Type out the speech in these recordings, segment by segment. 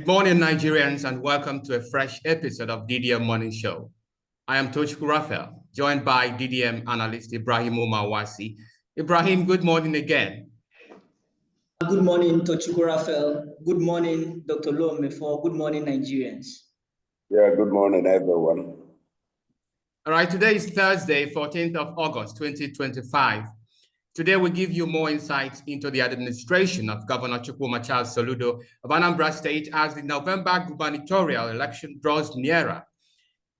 Good morning, Nigerians, and welcome to a fresh episode of DDM Morning Show. I am Tochku Raphael, joined by DDM analyst Ibrahim Omawasi. Ibrahim, good morning again. Good morning, Tochku Raphael. Good morning, Dr. Mefor. Good morning, Nigerians. Yeah, good morning, everyone. All right, today is Thursday, 14th of August, 2025. Today, we give you more insights into the administration of Governor Chukwuma Charles Soludo of Anambra State as the November gubernatorial election draws nearer.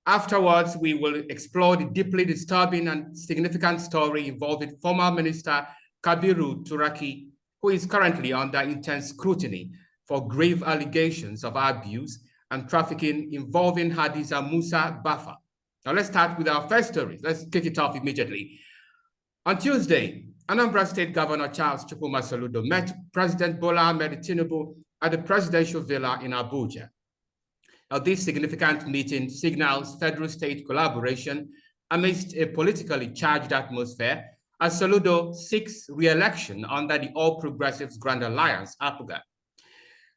Afterwards, we will explore the deeply disturbing and significant story involving former Minister Kabiru Turaki, who is currently under intense scrutiny for grave allegations of abuse and trafficking involving Hadiza Musa Bafa. Now, let's start with our first story. Let's kick it off immediately. On Tuesday, Anambra State Governor Charles Chukwuma Soludo met President Bola Tinubu at the presidential villa in Abuja. Now, this significant meeting signals federal-state collaboration amidst a politically charged atmosphere as Soludo seeks re-election under the All Progressives Grand Alliance, APGA.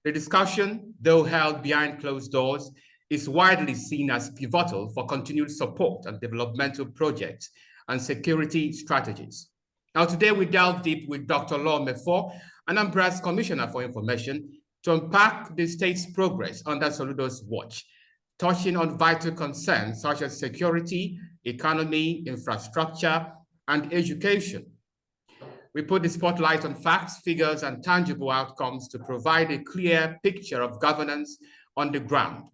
The discussion, though held behind closed doors, is widely seen as pivotal for continued support on developmental projects and security strategies. Now, today we delve deep with Dr. Mefor, Anambra's Commissioner for Information, to unpack the state's progress under Soludo's watch, touching on vital concerns such as security, economy, infrastructure, and education. We put the spotlight on facts, figures, and tangible outcomes to provide a clear picture of governance on the ground.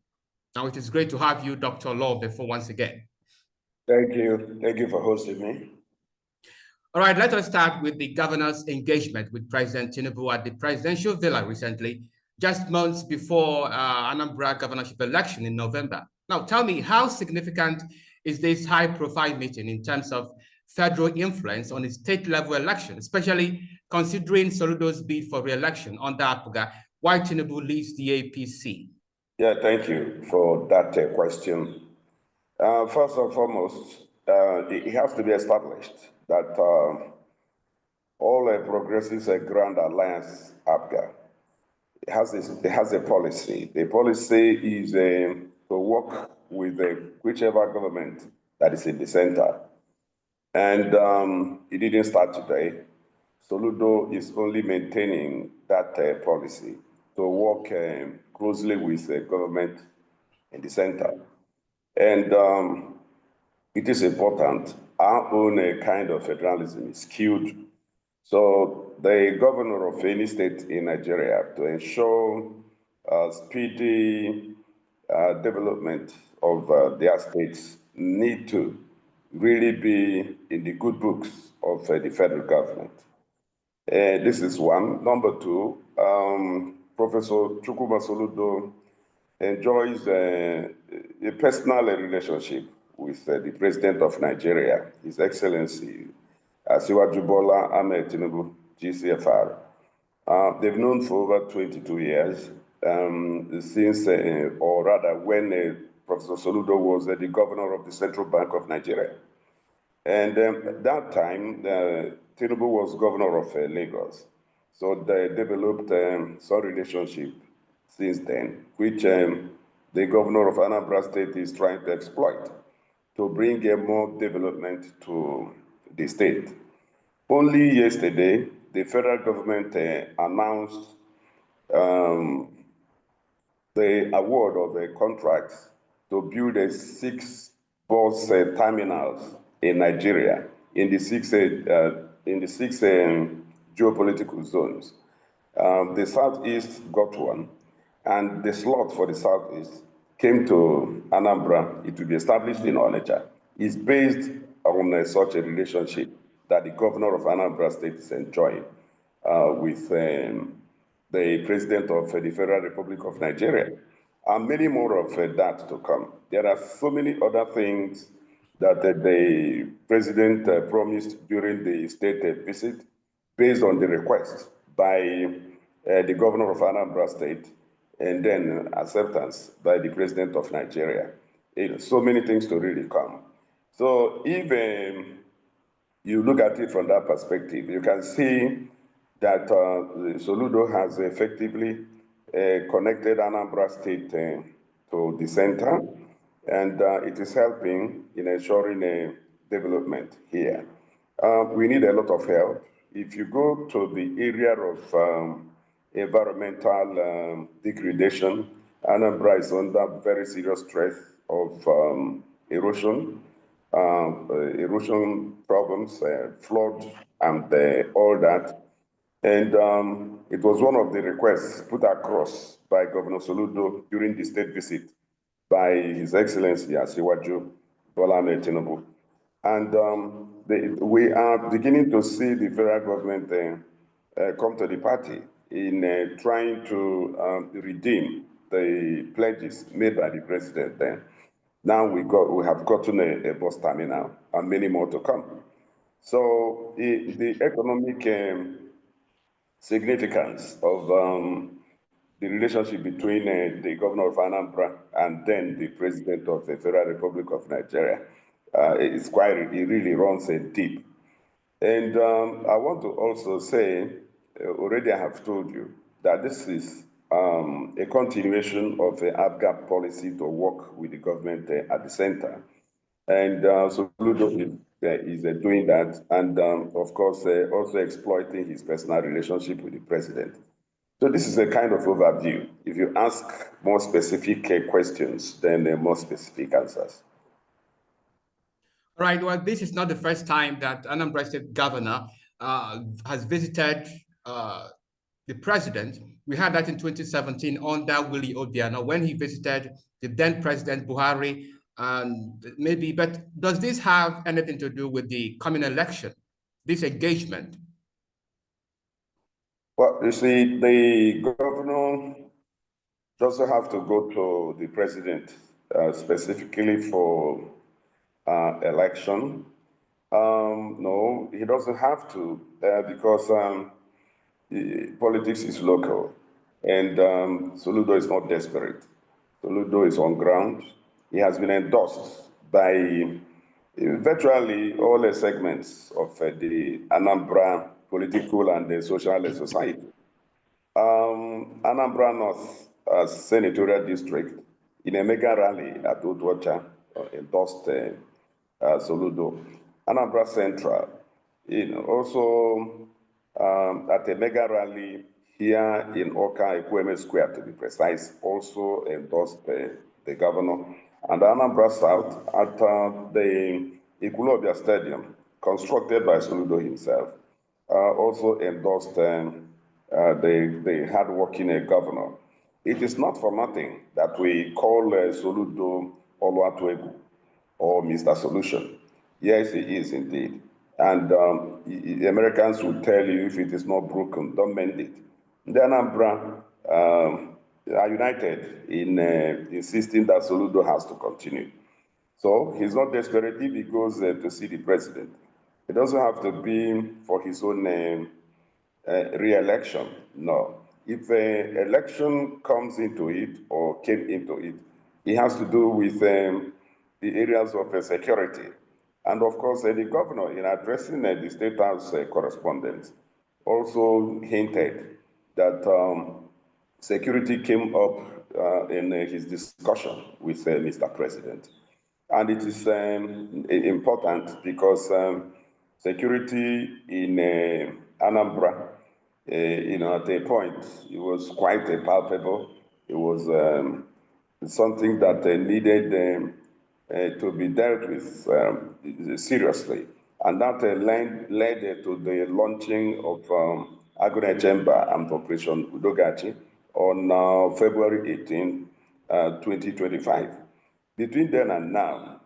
Now, it is great to have you, Dr. Mefor, once again. Thank you. Thank you for hosting me. All right, let us start with the governor's engagement with President Tinubu at the presidential villa recently, just months before Anambra governorship election in November. Now, tell me, how significant is this high-profile meeting in terms of federal influence on the state-level election, especially considering Soludo's bid for re-election under APGA, while Tinubu leads the APC? Yeah, thank you for that question. First and foremost, it has to be established that all Progressives Grand Alliance APGA has a policy. The policy is to work with whichever government that is in the center. And it didn't start today. Soludo is only maintaining that policy to work closely with the government in the center. And it is important. Our own kind of federalism is skewed. So the governor of any state in Nigeria, to ensure speedy development of their states, need to really be in the good books of the federal government. This is one. Number two, Professor Chukwuma Soludo enjoys a personal relationship with the President of Nigeria, His Excellency Bola Tinubu, GCFR. They've known for over 22 years, since, or rather, when Professor Soludo was the governor of the Central Bank of Nigeria. And at that time, Tinubu was governor of Lagos. So they developed some relationship since then, which the governor of Anambra State is trying to exploit to bring more development to the state. Only yesterday, the federal government announced the award of a contract to build 6 bus terminals in Nigeria in the six geopolitical zones. The Southeast got one, and the slot for the Southeast came to Anambra. It will be established in Onitsha. It's based on such a relationship that the governor of Anambra State is enjoying with the president of the Federal Republic of Nigeria, and many more of that to come. There are so many other things that the president promised during the state visit, based on the request by the governor of Anambra State, and then acceptance by the president of Nigeria. So many things to really come. So if you look at it from that perspective, you can see that Soludo has effectively connected Anambra State to the center, and it is helping in ensuring development here. We need a lot of help. If you go to the area of environmental degradation, Anambra is under very serious stress of erosion, erosion problems, flood, and all that. And it was one of the requests put across by Governor Soludo during the state visit by His Excellency Asiwaju Bola Tinubu. And we are beginning to see the federal government come to the party in trying to redeem the pledges made by the president then. Now we have gotten a bus terminal and many more to come. So the economic significance of the relationship between the governor of Anambra and then the president of the Federal Republic of Nigeria is quite, it really runs deep. And I want to also say, already I have told you, that this is a continuation of the ABGAP policy to work with the government at the center. And Soludo is doing that, and of course, also exploiting his personal relationship with the president. So this is a kind of overview. If you ask more specific questions, then more specific answers. All right, well, this is not the first time that Anambra State Governor has visited the president. We had that in 2017 under Willie Obiano when he visited the then President Buhari. And maybe, but does this have anything to do with the coming election, this engagement? Well, you see, the governor doesn't have to go to the president specifically for election. No, he doesn't have to because politics is local, and Soludo is not desperate. Soludo is on ground. He has been endorsed by virtually all the segments of the Anambra political and social society. Anambra North Senatorial District, in a mega rally at Udwacha, endorsed Soludo. Anambra Central, also at a mega rally here in Oka, Ekweme Square to be precise, also endorsed the governor. And Anambra South at the Ikulobia Stadium, constructed by Soludo himself, also endorsed the hard-working governor. It is not for nothing that we call Soludo Oluwatuegu or Mr. Solution. Yes, he is indeed. And the Americans will tell you if it is not broken, don't mend it. The Anambra are united in insisting that Soludo has to continue. So he's not desperate if he goes to see the president. It doesn't have to be for his own re-election. No. If an election comes into it or came into it, it has to do with the areas of security. And of course, the governor, in addressing the State House correspondents, also hinted that security came up in his discussion with Mr. President. And it is important because security in Anambra, at a point, it was quite palpable. It was something that needed to be dealt with seriously. And that led to the launching of Agune Chamber and Operation Udogachi on February 18, 2025. Between then and now,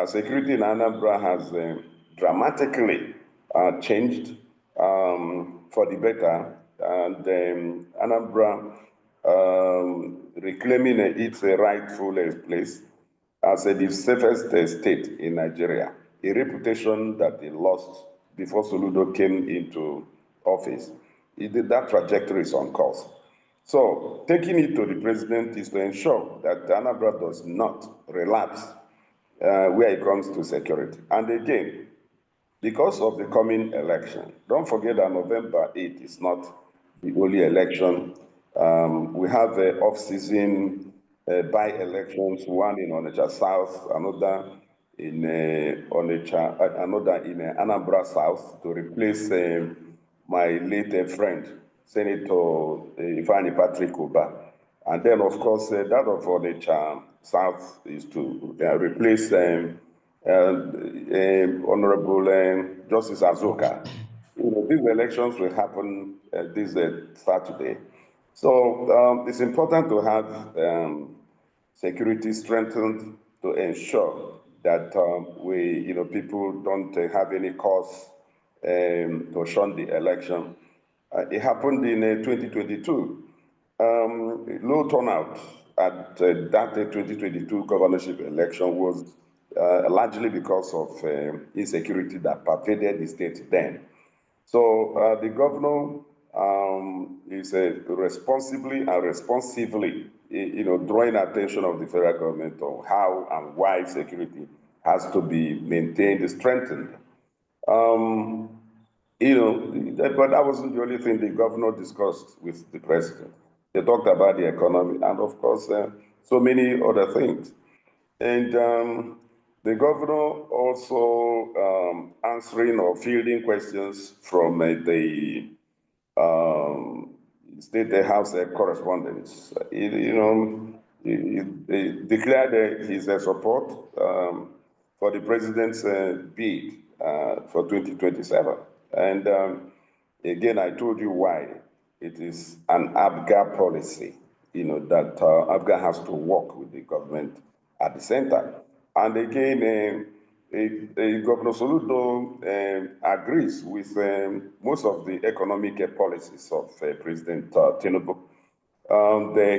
security in Anambra has dramatically changed for the better, and Anambra reclaiming its rightful place as the safest state in Nigeria, a reputation that it lost before Soludo came into office. That trajectory is on course. So taking it to the president is to ensure that Anambra does not relapse where it comes to security. And again, because of the coming election, don't forget that November 8th is not the only election We have off-season by-elections, one in Onitsha South, another in Onitsha, another in Anambra South, to replace my late friend, Senator Ifeanyi Patrick Uba. And then, of course, that of Onitsha South is to replace Honorable Justice Azuka. These elections will happen this Saturday. So it's important to have security strengthened to ensure that people don't have any cause to shun the election. It happened in 2022. Low turnout at that 2022 governorship election was largely because of insecurity that pervaded the state then. So the governor is responsibly and responsively, drawing attention of the federal government on how and why security has to be maintained, strengthened. But that wasn't the only thing the governor discussed with the president. They talked about the economy and, of course, so many other things. And the governor also answering or fielding questions from the State House correspondents. He declared his support for the president's bid for 2027. And again, I told you why. It is an ABGA policy, that ABGA has to work with the government at the center. And again, Governor Soludo agrees with most of the economic policies of President Tinubu.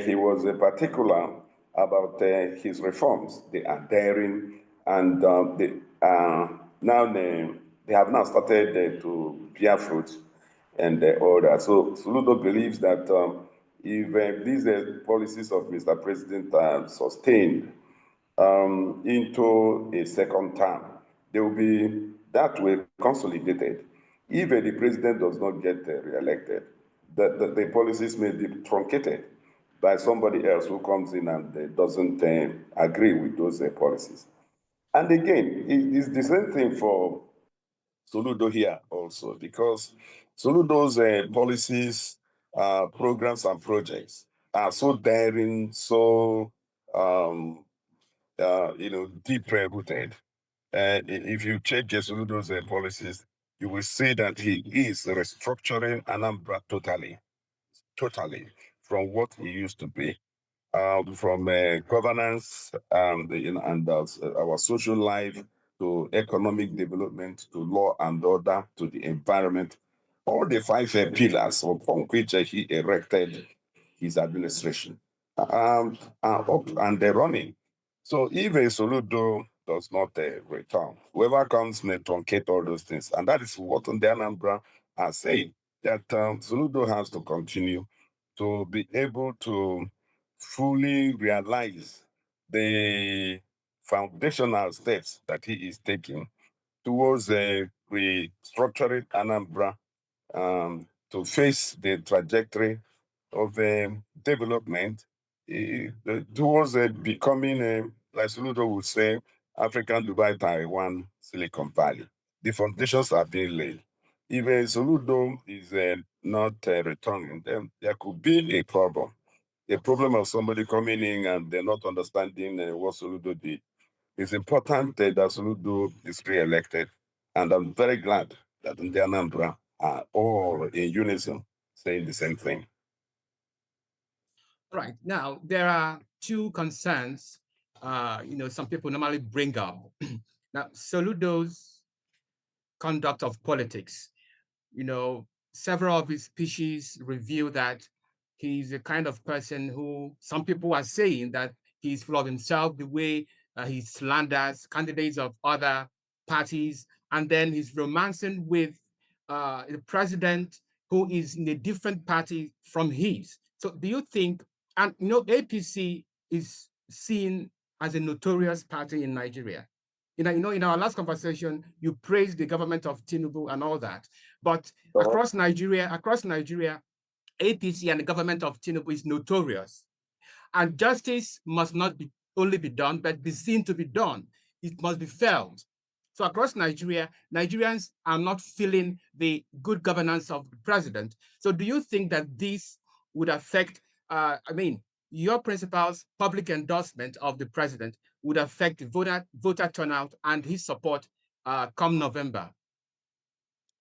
He was particular about his reforms. They are daring, and now they have now started to bear fruit and order. So Soludo believes that if these policies of Mr. President are sustained into a second term, they will be that way consolidated. If the president does not get re-elected, the policies may be truncated by somebody else who comes in and doesn't agree with those policies. And again, it's the same thing for Soludo here also, because Soludo's policies, programs, and projects are so daring, so deep rooted. If you check Soludo's policies, you will see that he is restructuring Anambra totally from what he used to be. From governance and our social life to economic development to law and order to the environment, all the five pillars upon which he erected his administration are up and they're running. So if a Soludo does not return, whoever comes may truncate all those things. And that is what the Anambra are saying, that Soludo has to continue to be able to fully realize the foundational steps that he is taking towards restructuring Anambra to face the trajectory of development towards becoming, like Soludo would say, African Dubai, Taiwan, Silicon Valley. The foundations are being laid. If Soludo is not returning, then there could be a problem. A problem of somebody coming in and they're not understanding what Soludo did. It's important that Soludo is re-elected. And I'm very glad that in the Anambra are all in unison saying the same thing. Right. Now, there are two concerns, some people normally bring up. Now, Soludo's conduct of politics, several of his speeches reveal that he's the kind of person who some people are saying that he's full of himself, the way he slanders candidates of other parties, and then he's romancing with the president who is in a different party from his. So do you think, and APC is seen as a notorious party in Nigeria. In our last conversation, you praised the government of Tinubu and all that. But across Nigeria, APC and the government of Tinubu is notorious. And justice must not be only be done, but be seen to be done. It must be felt. So across Nigeria, Nigerians are not feeling the good governance of the president. So do you think that this would affect, your principles, public endorsement of the president would affect voter turnout and his support come November?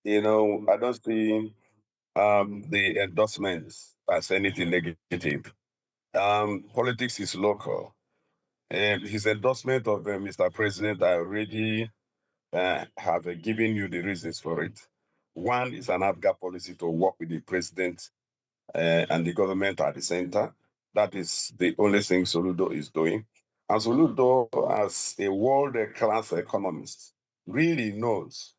I don't see the endorsements as anything negative. Politics is local. His endorsement of Mr. President, I already have given you the reasons for it. One is an ABGA policy to work with the president and the government at the center. That is the only thing Soludo is doing. And Soludo, as a world-class economist, really knows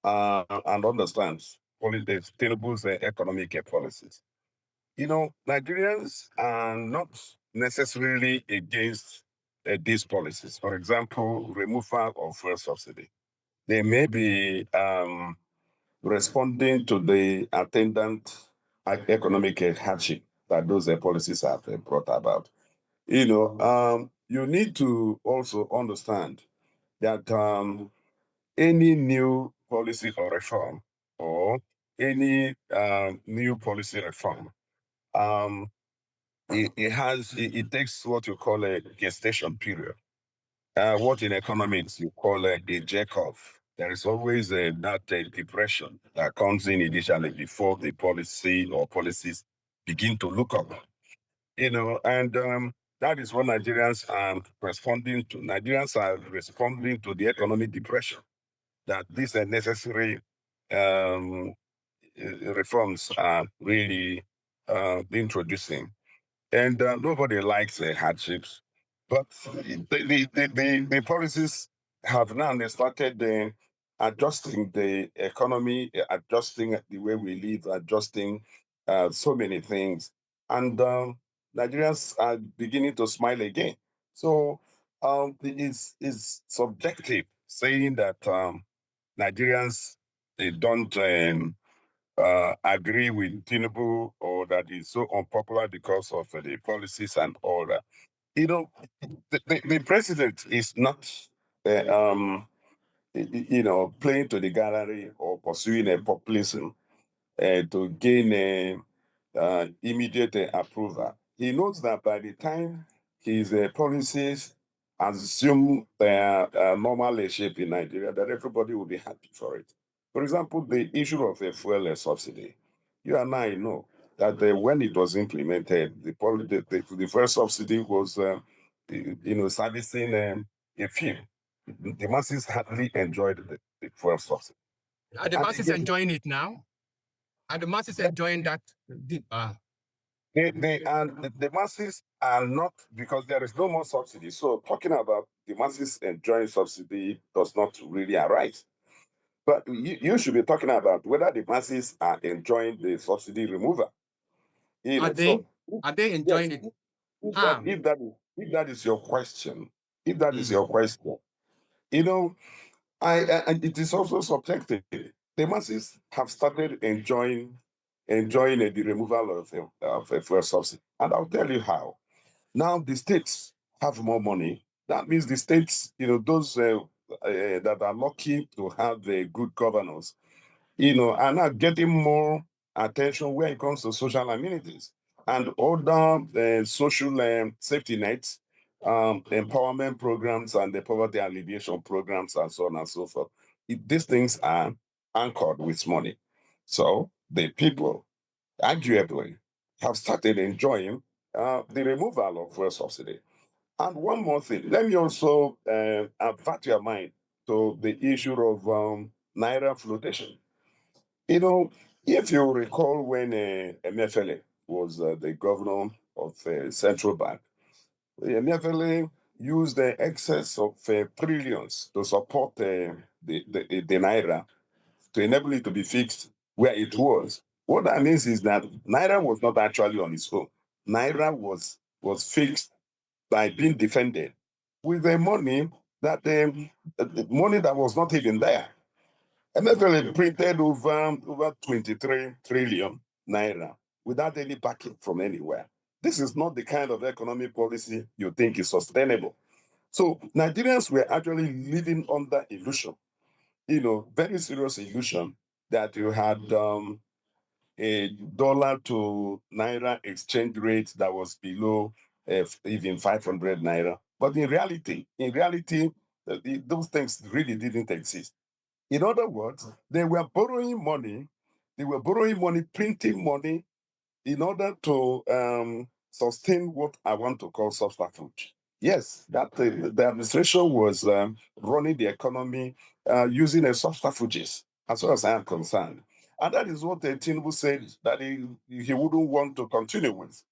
and understands Tinubu's economic policies. Nigerians are not necessarily against these policies. For example, removal of fuel subsidy. They may be responding to the attendant economic hardship that those policies have brought about. You need to also understand that any new policy or reform or any new policy reform, it takes what you call a gestation period. What in economics you call a jerk-off. There is always that depression that comes in initially before the policy or policies begin to look up. And that is what Nigerians are responding to. Nigerians are responding to the economic depression that these are necessary reforms are really introducing. And nobody likes hardships, but the policies have now started adjusting the economy, adjusting the way we live, adjusting so many things. And Nigerians are beginning to smile again. So it's subjective saying that Nigerians, they don't agree with Tinubu or that is so unpopular because of the policies and all that. The president is not, playing to the gallery or pursuing a populism to gain immediate approval. He knows that by the time his policies assume their normal shape in Nigeria, that everybody will be happy for it. For example, the issue of a fuel subsidy. You and I know that when it was implemented, the first subsidy was, servicing a few. The masses hardly enjoyed the fuel subsidy. Are the masses enjoying it now? Are the masses enjoying that? The masses are not, because there is no more subsidy. So talking about the masses enjoying subsidy does not really arise. But you should be talking about whether the masses are enjoying the subsidy removal. Are they enjoying yes, it? If that is your question, it is also subjective. The masses have started enjoying the removal of a fuel subsidy, and I'll tell you how. Now the states have more money. That means the states, those that are lucky to have good governors, are now getting more attention when it comes to social amenities and other social safety nets, empowerment programs, and the poverty alleviation programs, and so on and so forth. These things are anchored with money. So the people, arguably, have started enjoying the removal of fuel subsidy. And one more thing, let me also avert your mind to the issue of Naira flotation. If you recall when Mefor was the governor of Central Bank, Mefor used the excess of trillions to support the Naira to enable it to be fixed where it was. What that means is that Naira was not actually on its own. Naira was fixed by being defended with the money the money that was not even there. MFL printed over 23 trillion naira without any backing from anywhere. This is not the kind of economic policy you think is sustainable. So Nigerians were actually living under illusion, very serious illusion that you had a dollar to naira exchange rate that was below even 500 naira. But in reality, those things really didn't exist. In other words, they were borrowing money, printing money in order to sustain what I want to call subterfuge. Yes, that the administration was running the economy using a subterfuges, as far as I am concerned. And that is what Tinubu said that he wouldn't want to continue with.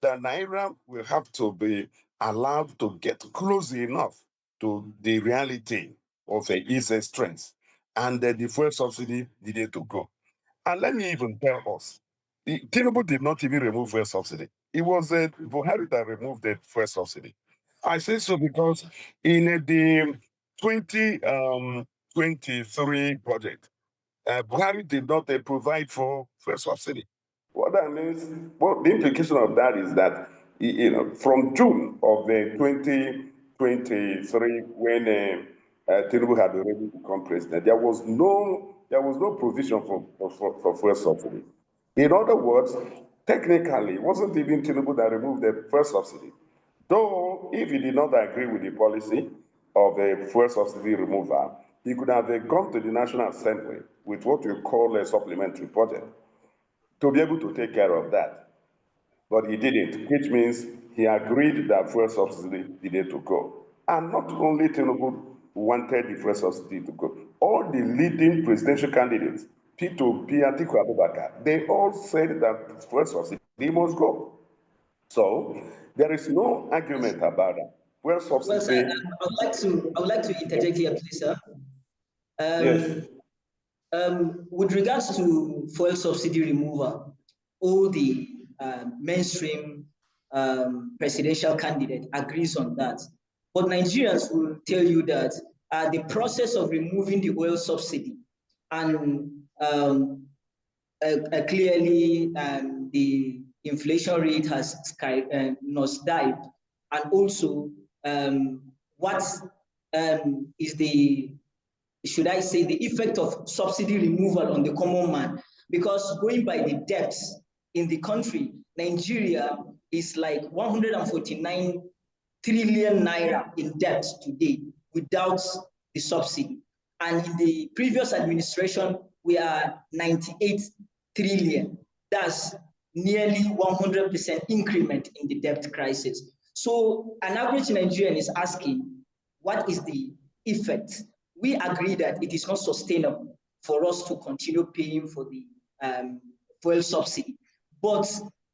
The Naira will have to be allowed to get close enough to the reality of its strength. And the fuel subsidy needed to go. And let me even tell us, Tinubu did not even remove fuel subsidy. It was Buhari that removed the fuel subsidy. I say so because in the 2023 project, Buhari did not provide for fuel subsidy. What that means, well, the implication of that is that, from June of 2023, when Tinubu had already become president, there was no provision for fuel subsidy. In other words, technically, it wasn't even Tinubu that removed the fuel subsidy. Though, if he did not agree with the policy of a fuel subsidy removal, he could have gone to the National Assembly with what we call a supplementary budget to be able to take care of that. But he didn't, which means he agreed that fuel subsidy needed to go. And not only Tinubu wanted the fuel subsidy to go, all the leading presidential candidates, P2P, Atiku Abubakar, they all said that fuel subsidy must go. So there is no argument about that. Fuel subsidy. Well, sir, I would like to interject here, please, sir. Yes. With regards to fuel subsidy removal, all the mainstream presidential candidate agrees on that. But Nigerians will tell you that the process of removing the oil subsidy and clearly the inflation rate has nosedived, and also what is the, should I say, the effect of subsidy removal on the common man? Because going by the debts in the country, Nigeria is like 149 trillion naira in debt today without the subsidy. And in the previous administration, we are 98 trillion. That's nearly 100% increment in the debt crisis. So an average Nigerian is asking, what is the effect? We agree that it is not sustainable for us to continue paying for the fuel subsidy. But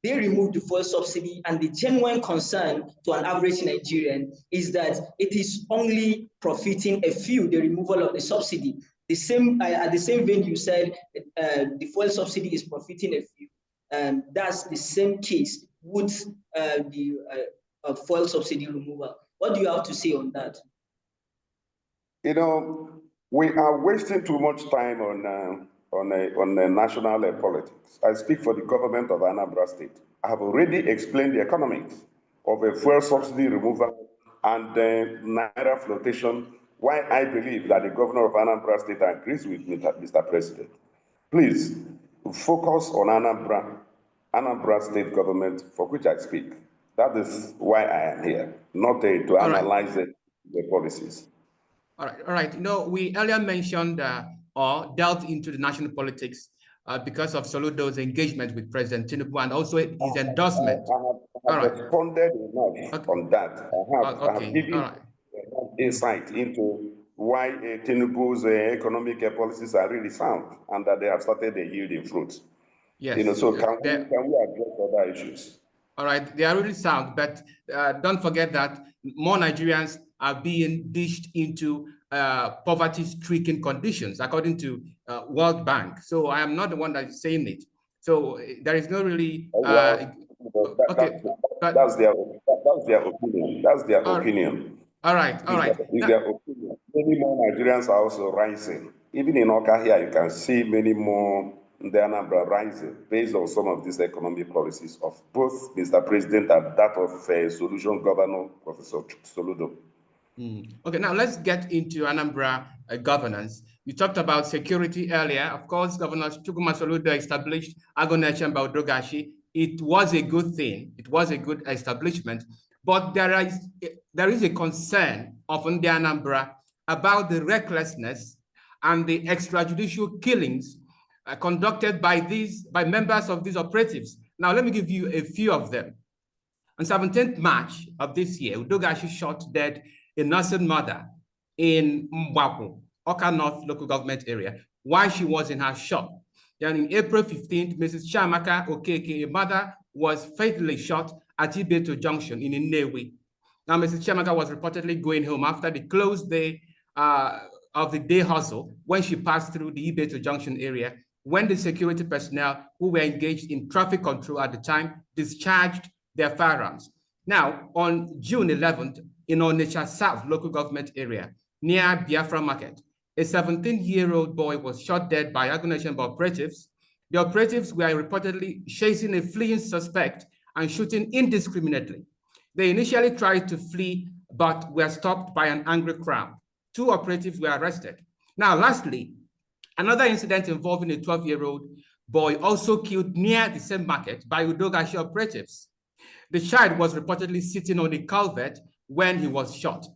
they removed the fuel subsidy, and the genuine concern to an average Nigerian is that it is only profiting a few, the removal of the subsidy. The same, at the same vein, you said the fuel subsidy is profiting a few. That's the same case with the fuel subsidy removal. What do you have to say on that? We are wasting too much time on national politics. I speak for the government of Anambra State. I have already explained the economics of a fuel subsidy removal and naira flotation, why I believe that the governor of Anambra State agrees with Mr. President. Please focus on Anambra State government, for which I speak. That is why I am here, not to analyze the policies. All right. We earlier mentioned or delved into the national politics because of Soludo's engagement with President Tinubu and also his endorsement. I have responded enough on that. I have given insight into why Tinubu's economic policies are really sound and that they have started yielding fruits. Yes. So can we address other issues? All right, they are really sound, but don't forget that more Nigerians are being dished into poverty-stricken conditions, according to World Bank. So I am not the one that is saying it. So there is no really. That's their opinion. That's their opinion. All right. It's their opinion. Many more Nigerians are also rising. Even in Oka here, you can see many more the Anambra rising based on some of these economic policies of both Mr. President and that of Solution Governor, Professor Soludo. Okay, now let's get into Anambra governance. You talked about security earlier. Of course, Governor Chukwuma Soludo established Agonechemba Odogashi. It was a good thing. It was a good establishment. But there is a concern of the Anambra about the recklessness and the extrajudicial killings conducted by members of these operatives. Now, let me give you a few of them. On 17th March of this year, Udogashi shot dead a nursing mother in Mwapu, Oka North local government area, while she was in her shop. Then in April 15th, Mrs. Chamaka Okeke, a mother, was fatally shot at Ibeto Junction in Nnewi. Now, Mrs. Chamaka was reportedly going home after the close day of the day hustle when she passed through the Ibeto Junction area when the security personnel who were engaged in traffic control at the time discharged their firearms. Now, on June 11th, in Onitsha South local government area, near Biafra Market, a 17-year-old boy was shot dead by Agonechemba operatives. The operatives were reportedly chasing a fleeing suspect and shooting indiscriminately. They initially tried to flee, but were stopped by an angry crowd. 2 operatives were arrested. Now, lastly, another incident involving a 12-year-old boy also killed near the same market by Udogashi operatives. The child was reportedly sitting on a culvert when he was shot.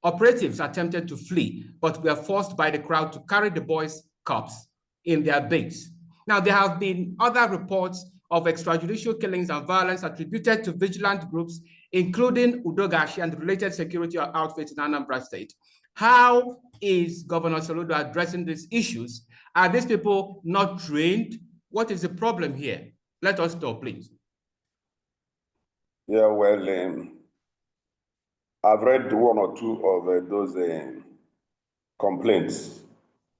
Operatives attempted to flee, but were forced by the crowd to carry the boy's corpse in their base. Now, there have been other reports of extrajudicial killings and violence attributed to vigilant groups, including Udogashi and related security outfits in Anambra State. How is Governor Soludo addressing these issues? Are these people not trained? What is the problem here? Let us know, please. Yeah, well, I've read 1 or 2 of those complaints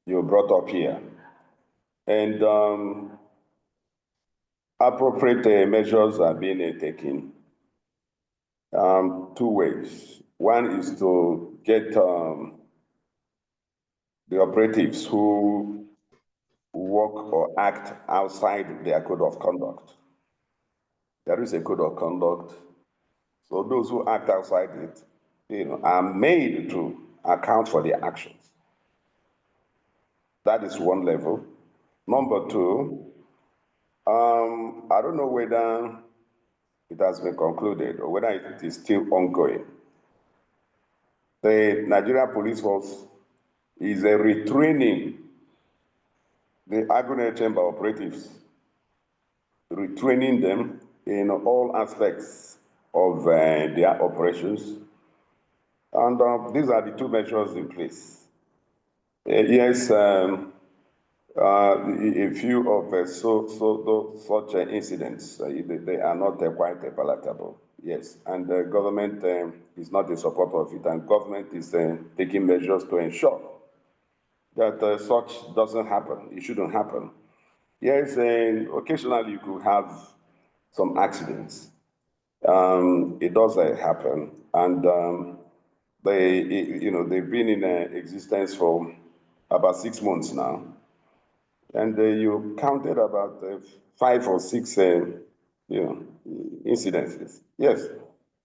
you brought up here. And appropriate measures are being taken 2 ways. One is to get the operatives who work or act outside their code of conduct. There is a code of conduct. So those who act outside it, are made to account for their actions. That is one level. Number 2, I don't know whether it has been concluded or whether it is still ongoing. The Nigeria Police Force is retraining the Agonechemba operatives, retraining them in all aspects of their operations. And these are the 2 measures in place. Yes, a few of such incidents, they are not quite palatable. Yes, and the government is not in support of it, and government is taking measures to ensure that such doesn't happen. It shouldn't happen. Yes, occasionally you could have some accidents. It does happen, and they've been in existence for about 6 months now, and you counted about 5 or 6, incidences. Yes,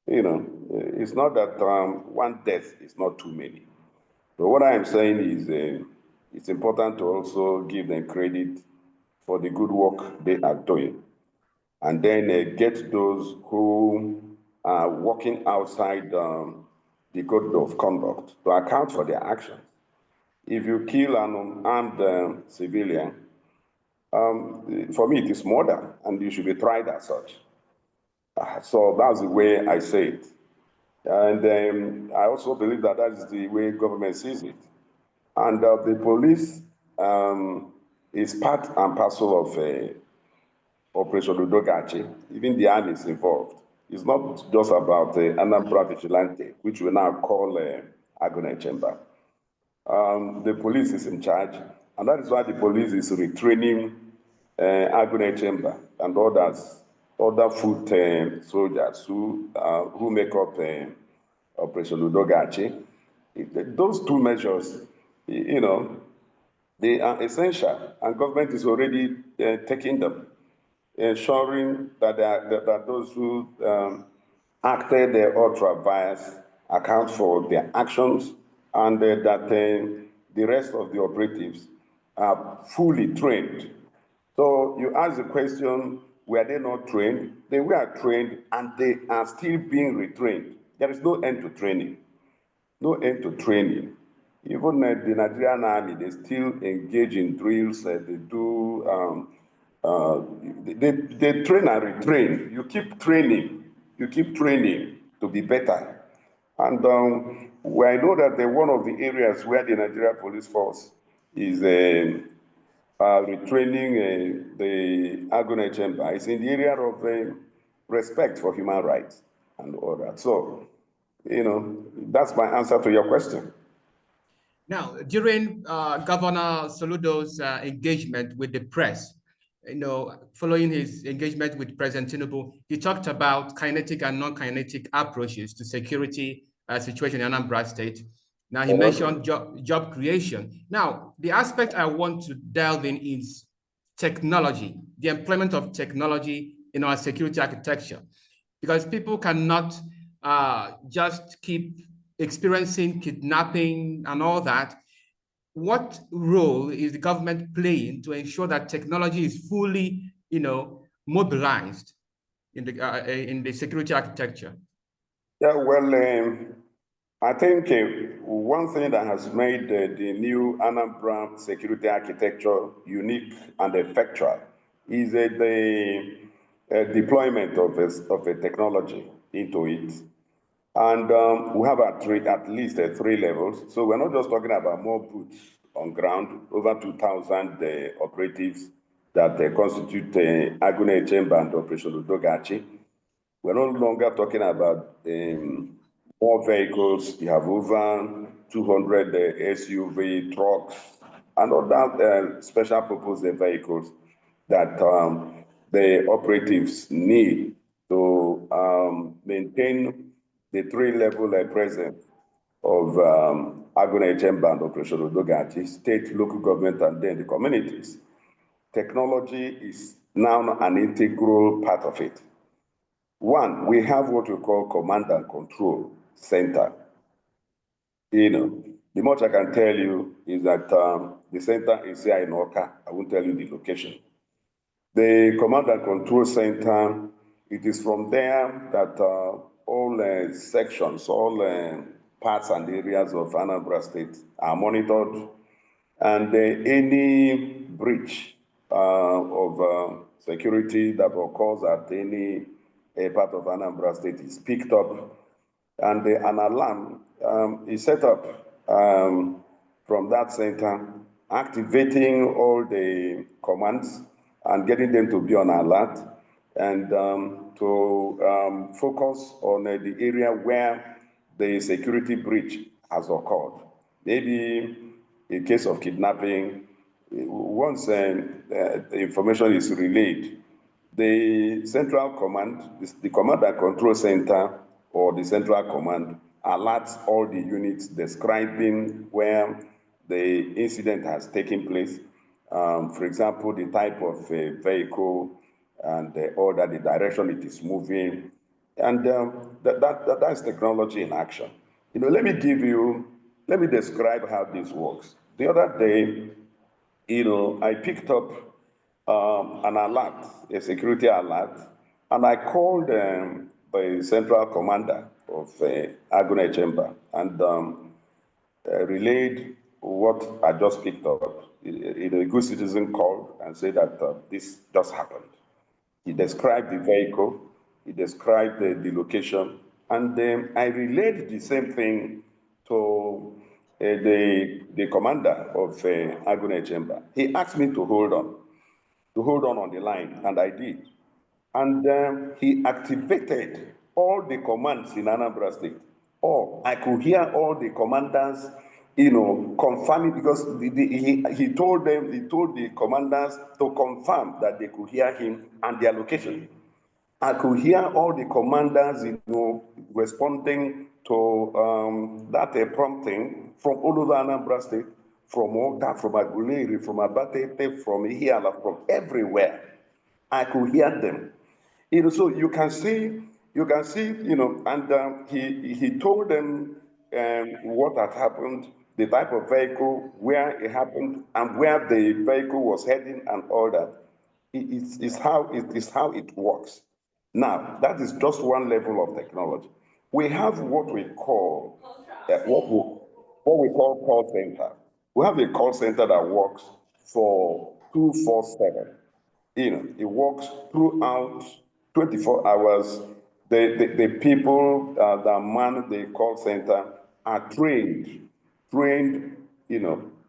it's not that 1 death is not too many. But what I am saying is it's important to also give them credit for the good work they are doing, and then get those who are working outside the code of conduct to account for their actions. If you kill an unarmed civilian, for me it is murder, and you should be tried as such. So that's the way I say it. And I also believe that that is the way government sees it. And the police is part and parcel of Operation Udogachi. Even the army is involved. It's not just about Anambra Vigilante, which we now call Agonechemba. The police is in charge, and that is why the police is retraining Agonechemba and other foot soldiers who make up Operation Udogachi. Those 2 measures, They are essential, and government is already taking them, ensuring that, that those who acted ultra bias account for their actions, and that the rest of the operatives are fully trained. So you ask the question, were they not trained? They were trained, and they are still being retrained. There is no end to training. No end to training. Even the Nigerian army, they still engage in drills. They do, they train and retrain. You keep training. You keep training to be better. And I know that one of the areas where the Nigerian police force is retraining the Agone chamber is in the area of respect for human rights and all that. So, you know, that's my answer to your question. Now, during Governor Soludo's engagement with the press, following his engagement with President Tinubu, he talked about kinetic and non-kinetic approaches to security situation in Anambra State. Now, he mentioned job creation. Now, the aspect I want to delve in is technology, the employment of technology in our security architecture, because people cannot just keep experiencing kidnapping and all that. What role is the government playing to ensure that technology is fully, mobilized in the security architecture? Yeah, well, I think one thing that has made the new Anambra security architecture unique and effectual is the deployment of a technology into it. And we have at least 3 levels. So we're not just talking about more boots on ground, over 2,000 operatives that constitute Agune Chamber and Operation Udogachi. We're no longer talking about more vehicles. You have over 200 SUV trucks and other special purpose vehicles that the operatives need to maintain the 3-level presence of Agone Chamber and Operation Udogachi, state, local government, and then the communities. Technology is now an integral part of it. One, we have what we call command and control center. The much I can tell you is that the center is here in Oka. I won't tell you the location. The command and control center, it is from there that all sections, all parts and areas of Anambra State are monitored, and any breach of security that occurs at any part of Anambra State is picked up, and an alarm is set up from that center, activating all the commands and getting them to be on alert, and to focus on the area where the security breach has occurred. Maybe in case of kidnapping, once the information is relayed, the central command, the command and control center or the central command alerts all the units describing where the incident has taken place. For example, the type of vehicle and the order, the direction it is moving. And that's technology in action. Let me describe how this works. The other day, I picked up an alert, a security alert, and I called the central commander of Agone Chamber and relayed what I just picked up. A good citizen called and said that this just happened. He described the vehicle, he described the location, and I relayed the same thing to the commander of Agone Chamber. He asked me to hold on the line, and I did. And he activated all the commands in Anambra State. I could hear all the commanders, confirming, because he told the commanders to confirm that they could hear him and their location. I could hear all the commanders, responding to that prompting from all over Anambra State, from Oka, from Aguleri, from Abatete, from Ihiala, from everywhere. I could hear them. So you can see, and he told them what had happened, the type of vehicle, where it happened, and where the vehicle was heading, and all that. It is how it works. Now, that is just one level of technology. We have what we call call center. We have a call center that works for 247. It works throughout 24 hours. The people that man the call center are trained, to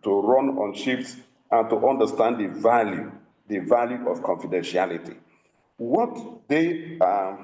run on shifts and to understand the value of confidentiality. What they are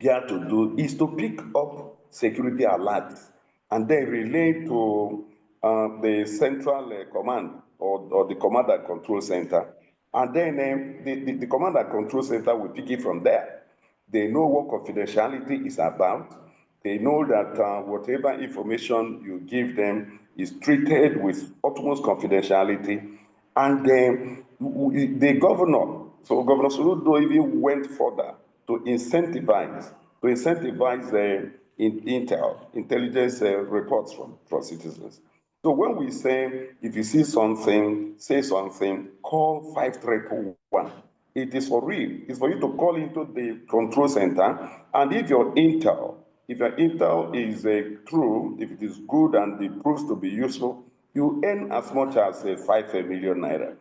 there to do is to pick up security alerts and then relay to the central command or the command and control center. And then the command and control center will pick it from there. They know what confidentiality is about. They know that whatever information you give them is treated with utmost confidentiality. And the governor, so Governor Soludo even went further to incentivize the intelligence reports from citizens. So when we say, if you see something, say something, call 5311. It is for real. It's for you to call into the control center, and if your intel is true, if it is good and it proves to be useful, you earn as much as 5 million naira.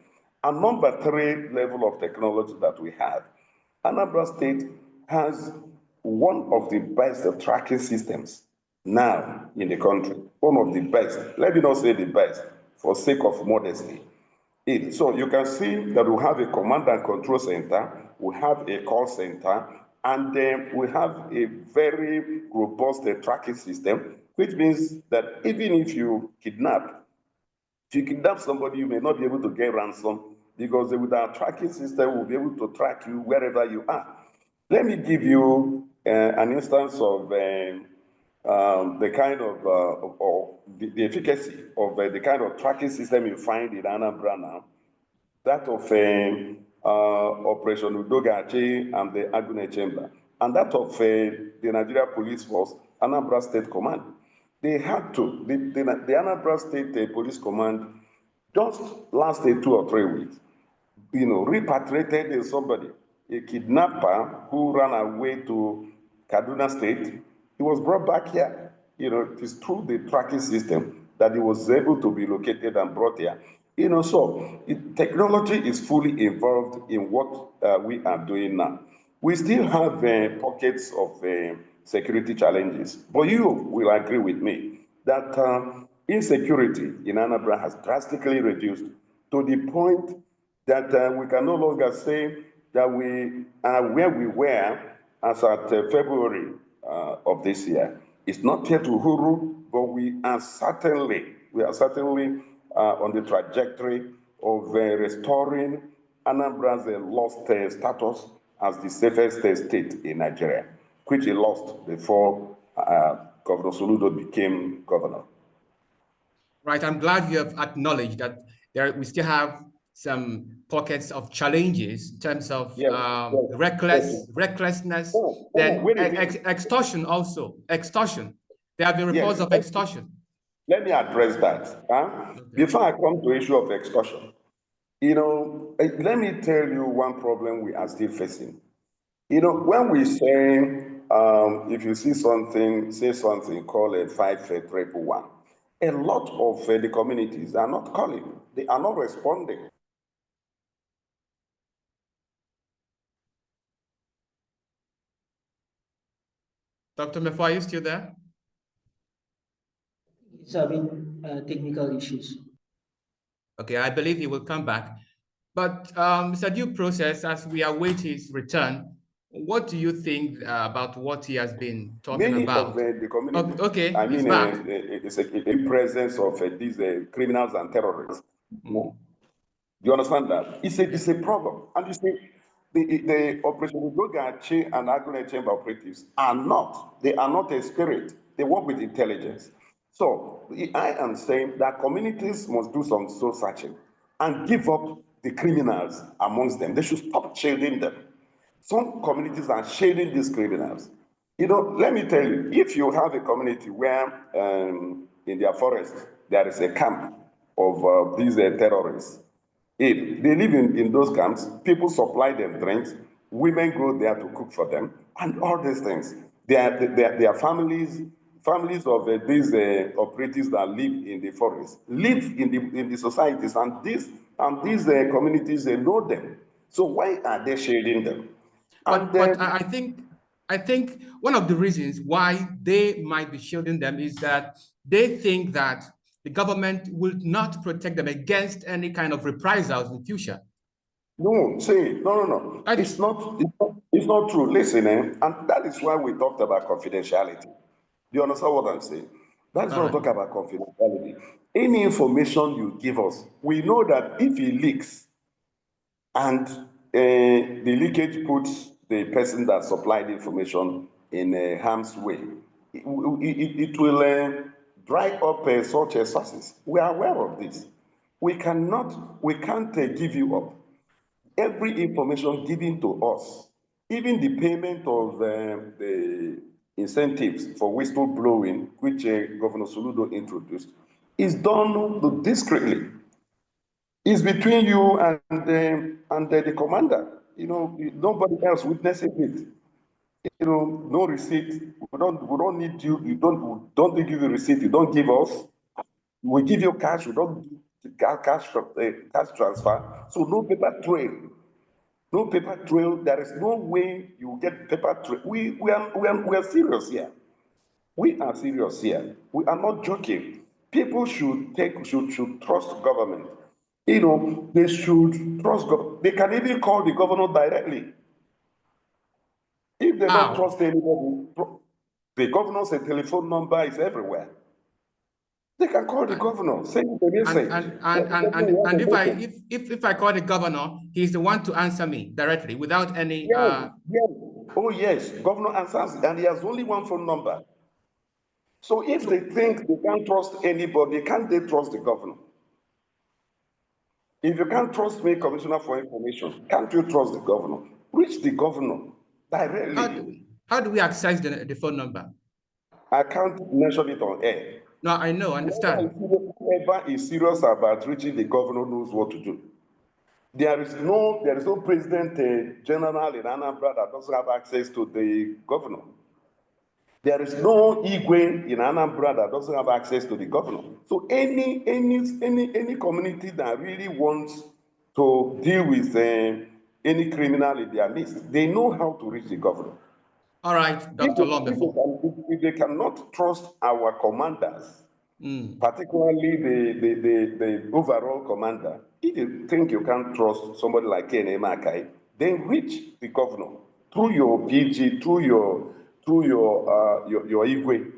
And number 3 level of technology that we have, Anambra State has one of the best tracking systems now in the country. One of the best. Let me not say the best, for sake of modesty. So you can see that we have a command and control center, we have a call center, and then we have a very robust tracking system, which means that even if you kidnap somebody, you may not be able to get ransom, because with our tracking system, we'll be able to track you wherever you are. Let me give you an instance of the kind of, or the efficacy of the kind of tracking system you find in Anambra now, that of Operation Udogachi and the Agune Chamber, and that of the Nigeria Police Force, Anambra State Command. They had to, the Anambra State Police Command just lasted 2 or 3 weeks, repatriated somebody, a kidnapper who ran away to Kaduna State. He was brought back here. It is through the tracking system that he was able to be located and brought here. Technology is fully involved in what we are doing now. We still have pockets of security challenges, but you will agree with me that insecurity in Anambra has drastically reduced to the point that we can no longer say that we are where we were as at February of this year. It's not yet Uhuru, but we are certainly on the trajectory of restoring Anambra's lost status as the safest state in Nigeria, which he lost before Governor Soludo became governor. Right, I'm glad you have acknowledged that we still have some pockets of challenges in terms of recklessness, then extortion also. Extortion. There have been reports of extortion. Let me address that. Okay. Before I come to the issue of extortion, let me tell you one problem we are still facing. When we say, if you see something, say something, call it 5311. A lot of the communities are not calling. They are not responding. Dr. Mefor, are you still there? It's having technical issues. Okay, I believe he will come back. But Mr. Due Process, as we await his return, what do you think about what he has been talking about? Many of the community, okay, he's back. It's a presence of these criminals and terrorists. Do you understand that? It's a problem. And you see, the Operation Udogachi and Agune Chamber operatives are not a spirit. They work with intelligence. So I am saying that communities must do some soul searching and give up the criminals amongst them. They should stop shielding them. Some communities are shading these criminals. You know, let me tell you, if you have a community where in their forest there is a camp of these terrorists, if they live in those camps, people supply them drinks, women go there to cook for them, and all these things. Their families of these operatives that live in the forest, live in the societies, and these communities, they know them. So why are they shading them? But I think one of the reasons why they might be shielding them is that they think that the government will not protect them against any kind of reprisals in the future. No, see, no. It's not true. Listen, and that is why we talked about confidentiality. Do you understand what I'm saying? That is why we talk about confidentiality. Any information you give us, we know that if it leaks and the leakage puts the person that supplied the information in harm's way, it will dry up such sources. We are aware of this. We can't give you up. Every information given to us, even the payment of the incentives for whistleblowing, which Governor Soludo introduced, is done discreetly. It's between you and the commander. You know, nobody else witnessing it. You know, no receipt. We don't need you. We don't give you receipt. You don't give us. We give you cash. We don't do cash transfer. So no paper trail. No paper trail. There is no way you will get paper trail. We are serious here. We are serious here. We are not joking. People should trust government. You know, they should trust government. They can even call the governor directly. If they don't trust anybody, the governor's telephone number is everywhere. They can call the governor, send the message. And if I call the governor, he's the one to answer me directly without any. Yes. Oh yes, governor answers, and he has only one phone number. So if they think they can't trust anybody, can't they trust the governor? If you can't trust me, Commissioner for Information, can't you trust the governor? Reach the governor directly. How do we access the phone number? I can't mention it on air. No, I know, understand. Whoever is serious about reaching the governor knows what to do. There is no president general in Anambra that doesn't have access to the governor. There is no Igwe in Anambra that doesn't have access to the governor. So any community that really wants to deal with any criminal in their midst, they know how to reach the governor. All right, Dr. Mefor. If they cannot trust our commanders, particularly the overall commander, if you think you can't trust somebody like Ken Makai, then reach the governor through your PG, through your Igwe.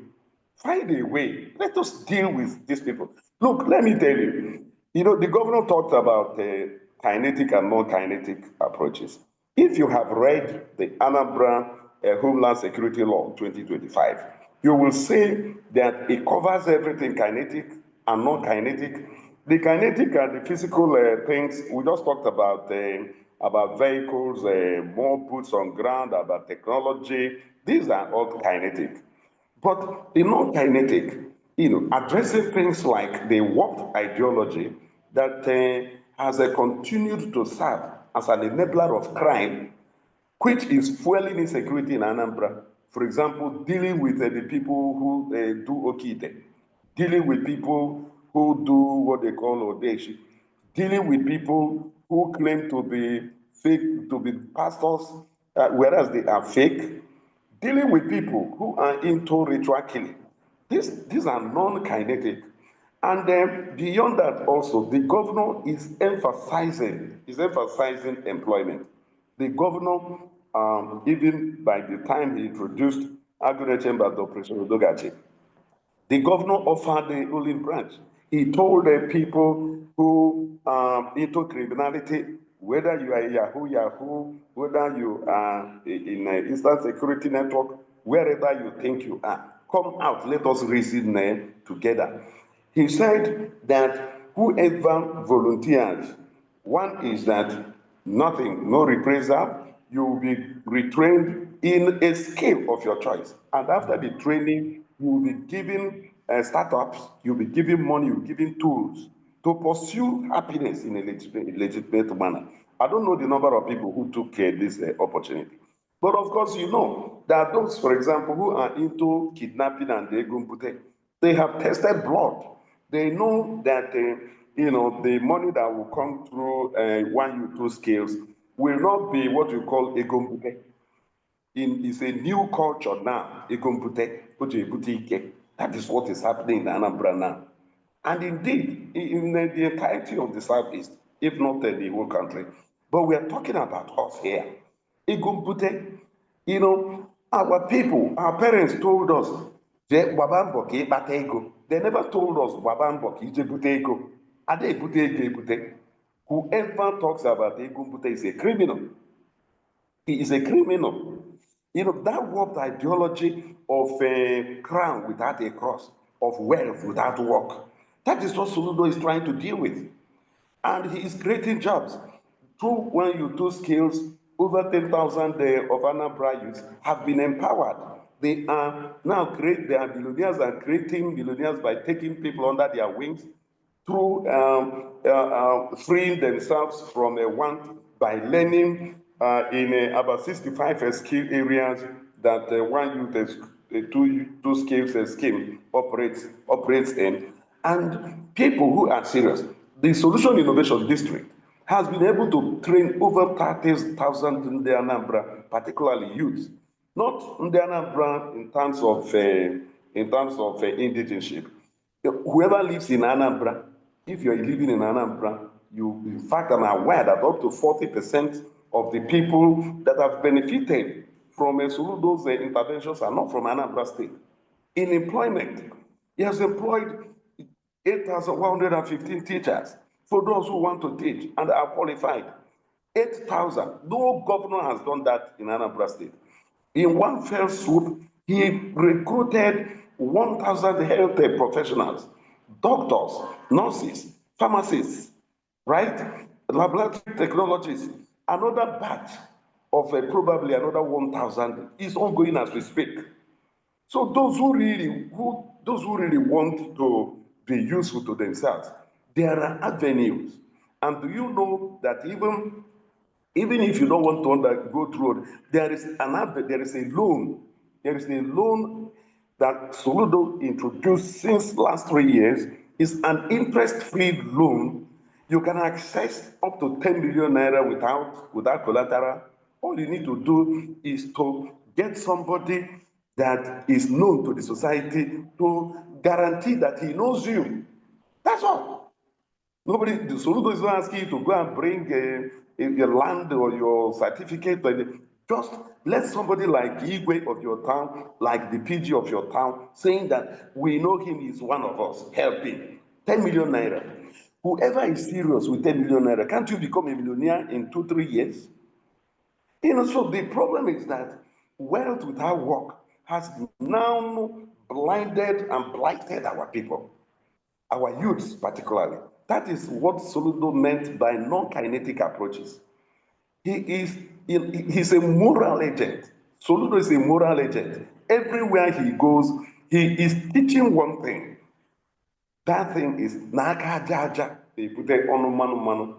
Find a way. Let us deal with these people. Look, let me tell you, you know, the governor talked about kinetic and non-kinetic approaches. If you have read the Anambra Homeland Security Law 2025, you will see that it covers everything kinetic and non-kinetic. The kinetic are the physical things. We just talked about vehicles, more boots on ground, about technology. These are all kinetic. But the non-kinetic, you know, addressing things like the warped ideology that has continued to serve as an enabler of crime, which is fueling insecurity in Anambra. For example, dealing with the people who do Okite, dealing with people who do what they call Odeshi, dealing with people who claim to be fake, to be pastors, whereas they are fake, dealing with people who are into ritual killing. These are non-kinetic. And then beyond that also, the governor is emphasizing employment. The governor, even by the time he introduced Agune Chamber to Operation Odogachi, the governor offered the ruling branch. He told the people who into criminality, whether you are Yahoo, whether you are in an instant security network, wherever you think you are, Come out, let us reason together. He said that whoever volunteers, one is that nothing, no reprisal, you will be retrained in a skill of your choice. And after the training, you will be given startups, you'll be given money, you'll be given tools to pursue happiness in a legitimate manner. I don't know the number of people who took this opportunity. But of course, you know, there are those, for example, who are into kidnapping and egumpute. They have tested blood. They know that, you know, the money that will come through 1U2 scales will not be what we call egumpute. It's a new culture now, egumpute, ike. That is what is happening in Anambra now. And indeed, in the entirety of the Southeast, if not the whole country. But we are talking about us here. Egumpute, you know, our people, our parents told us, they never told us, whoever talks about egumpute is a criminal. He is a criminal. You know, that warped ideology of a crown without a cross, of wealth without work. That is what Soludo is trying to deal with. And he is creating jobs. Through 1U2 skills, over 10,000 of Anambra youths have been empowered. They are now they are billionaires and creating millionaires by taking people under their wings through freeing themselves from a want by learning in about 65 skill areas that 1U2 two skills scheme operates in. And people who are serious, the Solution Innovation District has been able to train over 30,000 in the Anambra, particularly youth. Not in the Anambra in terms of indigenship. Whoever lives in Anambra, if you're living in Anambra, in fact, I'm aware that up to 40% of the people that have benefited from Soludo's interventions are not from Anambra State. In employment, he has employed 8,115 teachers for those who want to teach and are qualified. 8,000. No governor has done that in Anambra State. In one fell swoop, he recruited 1,000 health professionals, doctors, nurses, pharmacists, right? Laboratory technologists. Another batch of probably another 1,000 is ongoing as we speak. So those who really want to be useful to themselves, there are avenues. And do you know that even if you don't want to go through it, there is a loan. There is a loan that Soludo introduced since last 3 years. It's an interest-free loan. You can access up to 10 million naira without collateral. All you need to do is to get somebody that is known to the society to guarantee that he knows you. That's all. Nobody, the Soludo is not asking you to go and bring your land or your certificate. Just let somebody like Igwe of your town, like the PG of your town, saying that we know him, is one of us, help him. 10 million naira. Whoever is serious with 10 million naira, can't you become a millionaire in 2-3 years? You know, so the problem is that wealth without work has now blinded and blighted our people, our youths particularly. That is what Soludo meant by non-kinetic approaches. He's a moral agent. Soludo is a moral agent. Everywhere he goes, he is teaching one thing. That thing is Naka Jaja. They put it on manu.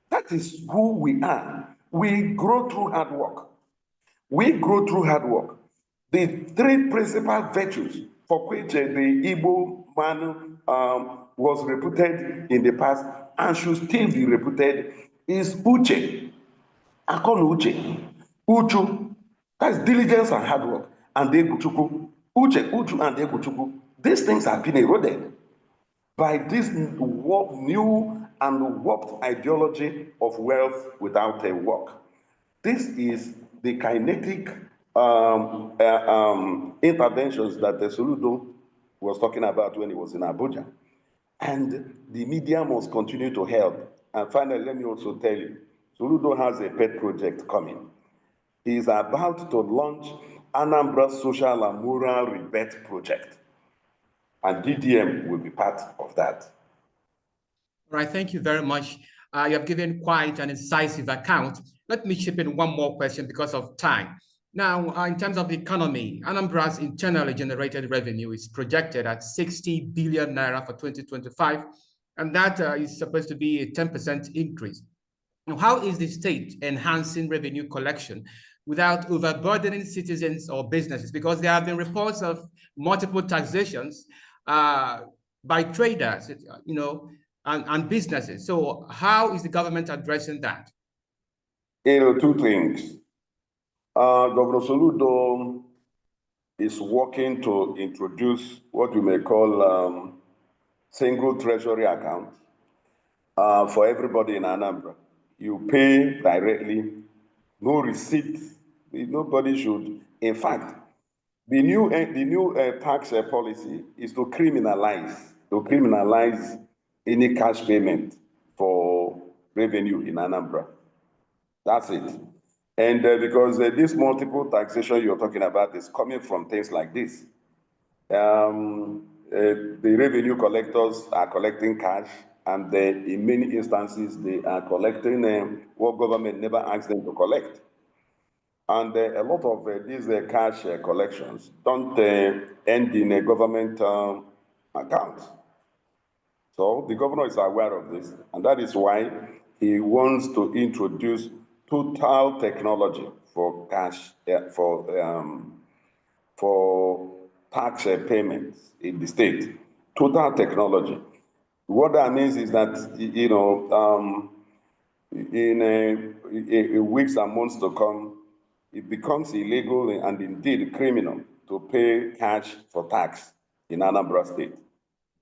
That is who we are. We grow through hard work. We grow through hard work. The 3 principal virtues for which the Igbo man was reputed in the past and should still be reputed is Uche. Akon Uche. Uchu. That's diligence and hard work. And Eguchuku. Uchu and Eguchuku. These things have been eroded by this new and warped ideology of wealth without a work. This is the kinetic interventions that the Soludo was talking about when he was in Abuja. And the media must continue to help. And finally, let me also tell you, Soludo has a pet project coming. He is about to launch Anambra Social and Moral Rebirth Project. And DDM will be part of that. All right, thank you very much. You have given quite an incisive account. Let me chip in one more question because of time. Now, in terms of the economy, Anambra's internally generated revenue is projected at 60 billion naira for 2025, and that is supposed to be a 10% increase. Now, how is the state enhancing revenue collection without overburdening citizens or businesses? Because there have been reports of multiple taxations by traders, and businesses. So how is the government addressing that? Two things. Governor Soludo is working to introduce what we may call single treasury account for everybody in Anambra. You pay directly, no receipt. Nobody should. In fact, the new tax policy is to criminalize any cash payment for revenue in Anambra. That's it. And because this multiple taxation you're talking about is coming from things like this. The revenue collectors are collecting cash, and in many instances, they are collecting what government never asked them to collect. And a lot of these cash collections don't end in a government account. So the governor is aware of this, and that is why he wants to introduce total technology for cash, for tax payments in the state. Total technology. What that means is that, in weeks and months to come, it becomes illegal and indeed criminal to pay cash for tax in Anambra State.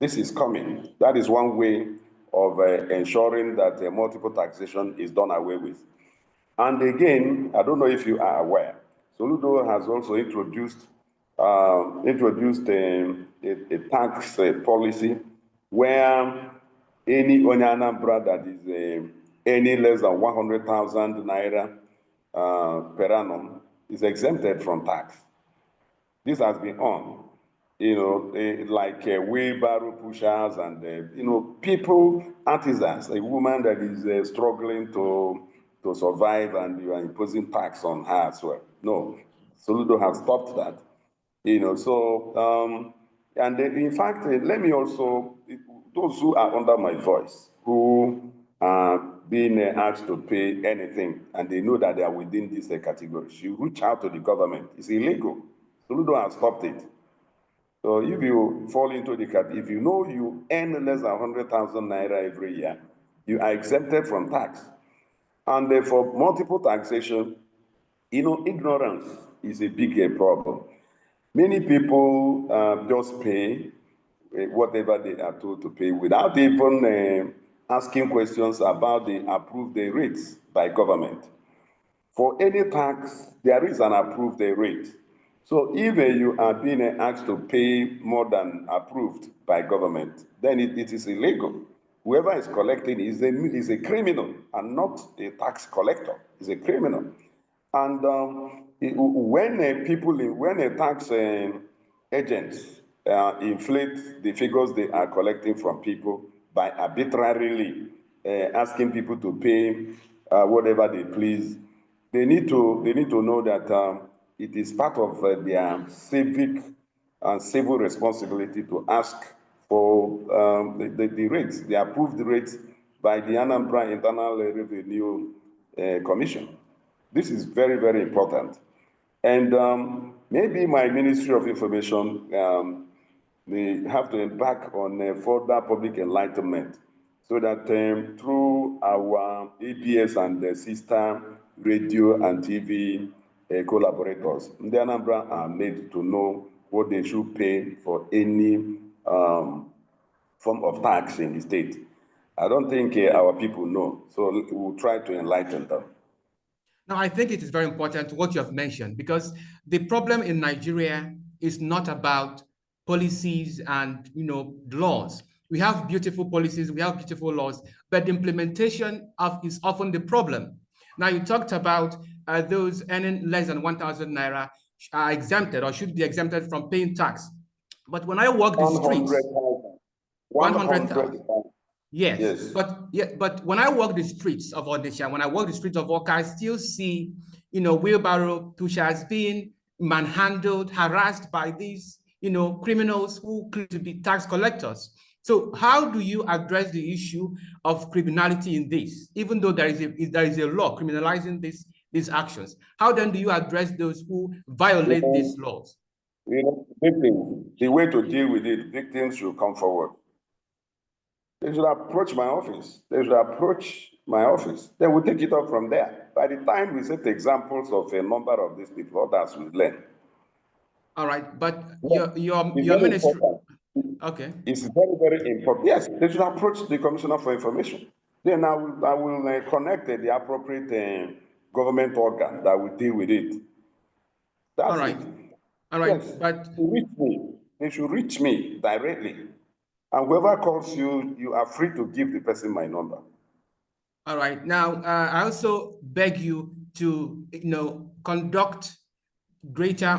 This is coming. That is one way of ensuring that multiple taxation is done away with. And again, I don't know if you are aware, Soludo has also introduced a tax policy where any Anambra that is any less than 100,000 naira per annum is exempted from tax. This has been on, like wheelbarrow pushers and, people, artisans, a woman that is struggling to survive and you are imposing tax on her as well. No, Soludo has stopped that, and in fact, let me also, those who are under my voice, who are being asked to pay anything, and they know that they are within these categories, you reach out to the government. It's illegal. Soludo has stopped it. So if you fall into the category, if you know you earn less than 100,000 naira every year, you are exempted from tax. And for multiple taxation, ignorance is a big problem. Many people just pay whatever they are told to pay without even asking questions about the approved rates by government. For any tax, there is an approved rate. So if you are being asked to pay more than approved by government, then it is illegal. Whoever is collecting is a criminal and not a tax collector. Is a criminal. And when tax agents inflate the figures they are collecting from people by arbitrarily asking people to pay whatever they please, they need to know that it is part of their civic and civil responsibility to ask for the rates, the approved rates by the Anambra Internal Revenue Commission. This is very, very important. And maybe my Ministry of Information may have to embark on further public enlightenment so that through our ABS and sister radio and TV collaborators, the Anambra are made to know what they should pay for any form of tax in the state. I don't think our people know, so we'll try to enlighten them. Now, I think it is very important what you have mentioned, because the problem in Nigeria is not about policies and laws. We have beautiful policies, we have beautiful laws, but the implementation is often the problem. Now, you talked about those earning less than 1,000 naira are exempted or should be exempted from paying tax. But when I walk the streets, 100,000. Yes. But when I walk the streets of Odisha, when I walk the streets of Oka, I still see, wheelbarrow pushers being manhandled, harassed by these, criminals who claim to be tax collectors. So how do you address the issue of criminality in this, even though there is a law criminalizing these actions? How then do you address those who violate these laws? Victims, the way to deal with it, victims should come forward. They should approach my office. They should approach my office. They will take it up from there. By the time we set examples of a number of these people, others will learn. All right, but your ministry. Okay. It's very, very important. Yes, they should approach the Commissioner for Information. Then I will connect the appropriate government organ that will deal with it. That's all right. it. All right, yes, but they should reach me directly. And whoever calls you, you are free to give the person my number. All right. Now, I also beg you to, conduct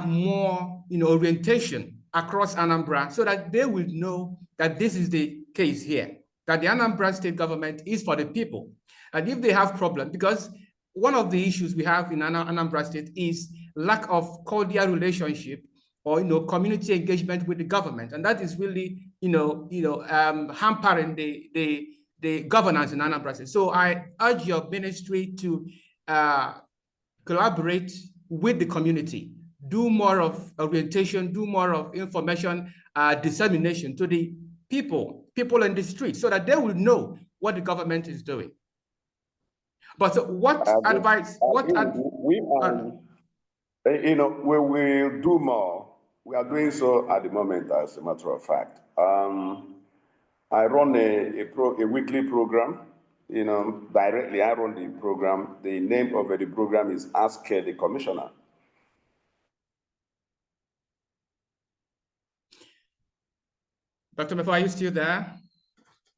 more, orientation across Anambra so that they will know that this is the case here, that the Anambra state government is for the people. And if they have problems, because one of the issues we have in Anambra state is lack of cordial relationship or, community engagement with the government. And that is really, hampering the governance in Anambra state. So I urge your ministry to collaborate with the community, do more of orientation, do more of information dissemination to the people in the street so that they will know what the government is doing. But what advice, we will do more. We are doing so at the moment, as a matter of fact. I run a weekly program, directly I run the program. The name of the program is Ask the Commissioner. Dr. Mefor, are you still there?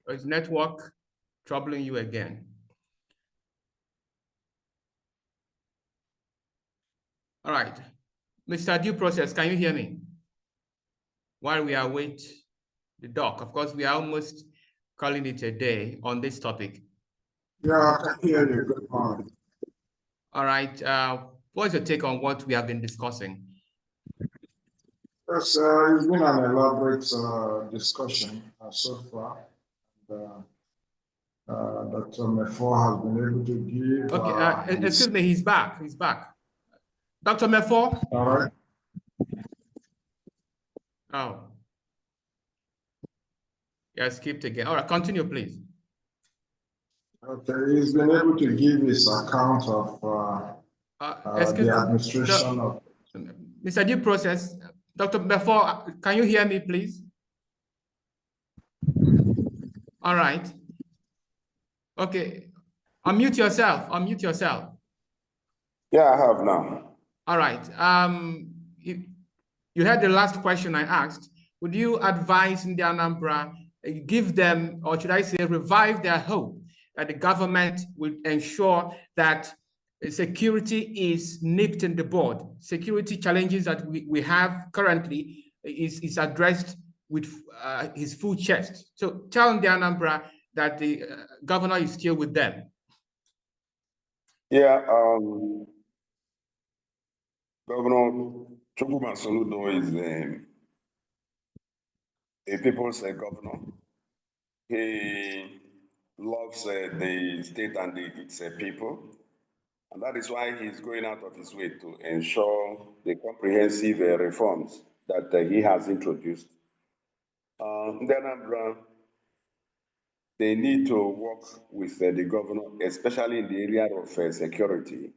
Or is network troubling you again? All right. Mr. Due Process, can you hear me? While we await the doc, of course, we are almost calling it a day on this topic. Yeah, I can hear you. Good morning. All right. What's your take on what we have been discussing? Yes, it's been an elaborate discussion so far. Dr. Mefor has been able to give. Okay, excuse me, he's back. He's back. Dr. Mefor? All right. Oh. Yeah, skipped again. All right, continue, please. Okay, he's been able to give his account of the administration of. Mr. Due Process, Dr. Mefor, can you hear me, please? All right. Okay. Unmute yourself. Unmute yourself. Yeah, I have now. All right. You had the last question I asked. Would you advise in the Anambra, give them, or should I say, revive their hope that the government will ensure that security is nipped in the bud? Security challenges that we have currently is addressed with his full chest. So tell the Anambra that the governor is still with them. Yeah, Governor Soludo is a people's governor. He loves the state and its people. And that is why he's going out of his way to ensure the comprehensive reforms that he has introduced. In Anambra, they need to work with the governor, especially in the area of security.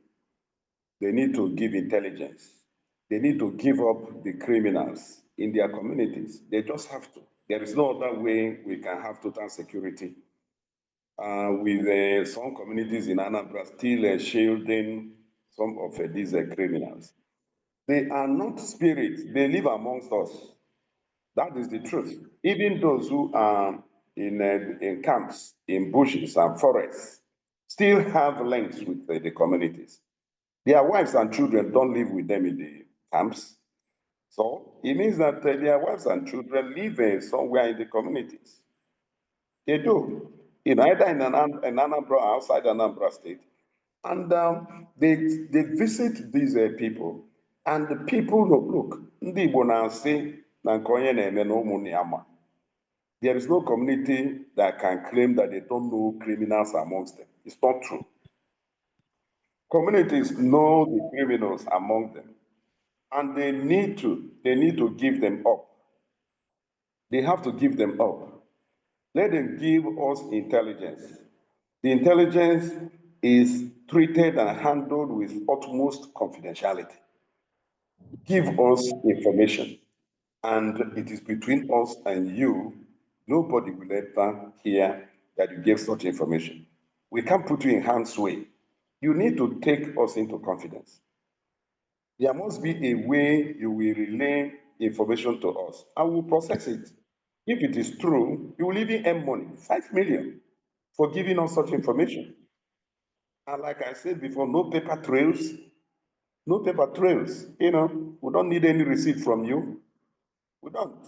They need to give intelligence. They need to give up the criminals in their communities. They just have to. There is no other way we can have total security. With some communities in Anambra still shielding some of these criminals. They are not spirits. They live amongst us. That is the truth. Even those who are in camps, in bushes and forests, still have links with the communities. Their wives and children don't live with them in camps. So it means that their wives and children live somewhere in the communities. They do, either in Anambra or outside Anambra State. And they visit these people. And the people, look, ndị Igbo na-asị na nke onye na-eme na ụmụnne ya ma. There is no community that can claim that they don't know criminals amongst them. It's not true. Communities know the criminals among them, and they need to give them up. They have to give them up. Let them give us intelligence. The intelligence is treated and handled with utmost confidentiality. Give us information, and it is between us and you. Nobody will ever hear that you gave such information. We can't put you in harm's way. You need to take us into confidence. There must be a way you will relay information to us. I will process it. If it is true, you will even earn money, 5 million, for giving us such information. And like I said before, no paper trails. No paper trails. We don't need any receipt from you. We don't.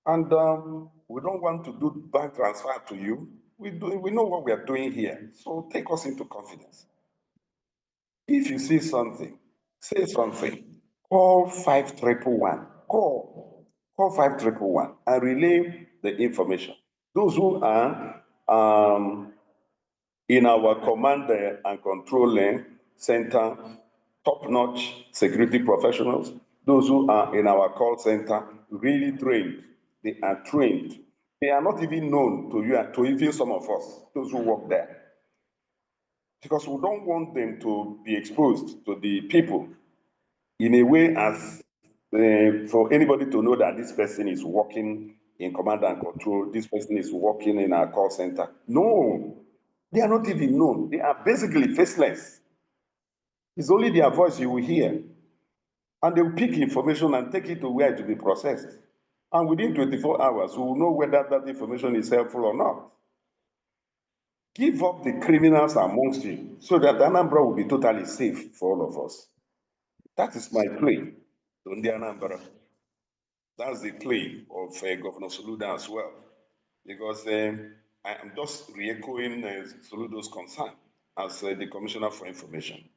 And we don't want to do bank transfer to you. We know what we are doing here. So take us into confidence. If you see something, say something. Call 5111. Call 5111 and relay the information. Those who are in our command and control center, top-notch security professionals, those who are in our call center, really trained. They are trained. They are not even known to even some of us, those who work there. Because we don't want them to be exposed to the people in a way as for anybody to know that this person is working in command and control, this person is working in our call center. No, they are not even known. They are basically faceless. It's only their voice you will hear. And they will pick information and take it to where it will be processed. And within 24 hours, we will know whether that information is helpful or not. Give up the criminals amongst you so that Anambra will be totally safe for all of us. That is my plea on the Anambra. That's the plea of Governor Soludo as well, because I am just re-echoing Soludo's concern as the Commissioner for Information.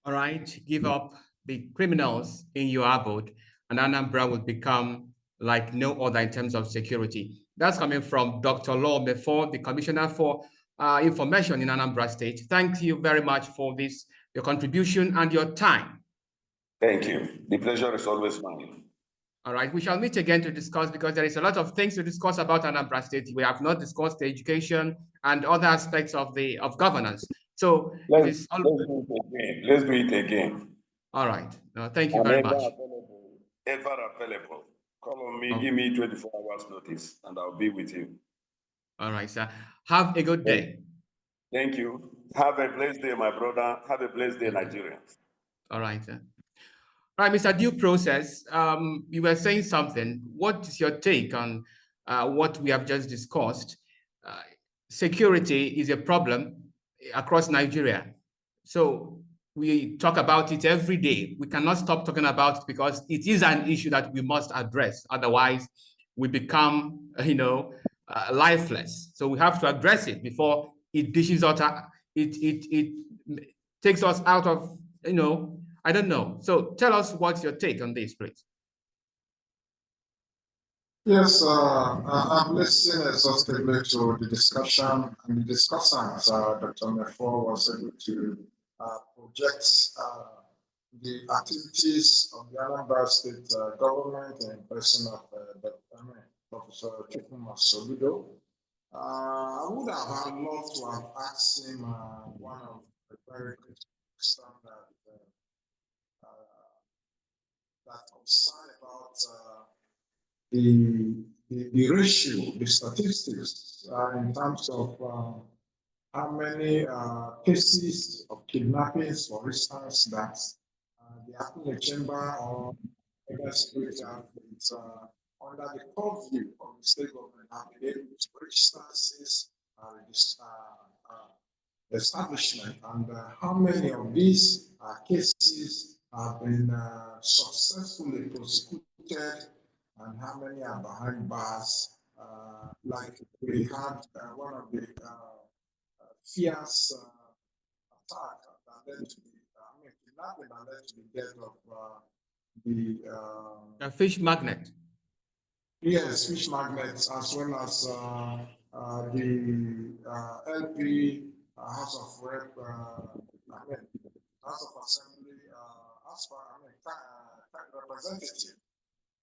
All right, give up the criminals in your abode, and Anambra will become like no other in terms of security. That's coming from Dr. Mefor, the Commissioner for Information in Anambra State. Thank you very much for this, your contribution and your time. Thank you. The pleasure is always mine. All right, we shall meet again to discuss, because there is a lot of things to discuss about Anambra State. We have not discussed the education and other aspects of governance. So let's do it again. All right. Thank you very much. Ever available. Call on me, give me 24 hours notice, and I'll be with you. All right, sir. Have a good day. Thank you. Have a blessed day, my brother. Have a blessed day, Nigerians. All right, sir. All right, Mr. Due Process, you were saying something. What is your take on what we have just discussed? Security is a problem across Nigeria. So we talk about it every day. We cannot stop talking about it because it is an issue that we must address. Otherwise, we become, lifeless. So we have to address it before it dishes out. It takes us out of, I don't know. So tell us what's your take on this, please. Yes, I've listened exhaustively to the discussion and the discussants. Dr. Mefor was able to project the activities of the Anambra State government in person of Professor Soludo. I would have loved to have asked him one of the very good questions that concern about the ratio, the statistics in terms of how many cases of kidnappings, for instance, that they happen in the chamber or other security outfits under the purview of the state government have been able to register since establishment, and how many of these cases have been successfully prosecuted and how many are behind bars. Like we had one of the fierce attack that led to the, kidnapping that led to the death of A fish magnet. yes, fish magnets, as well as the LP House of Rep, House of Assembly, representative.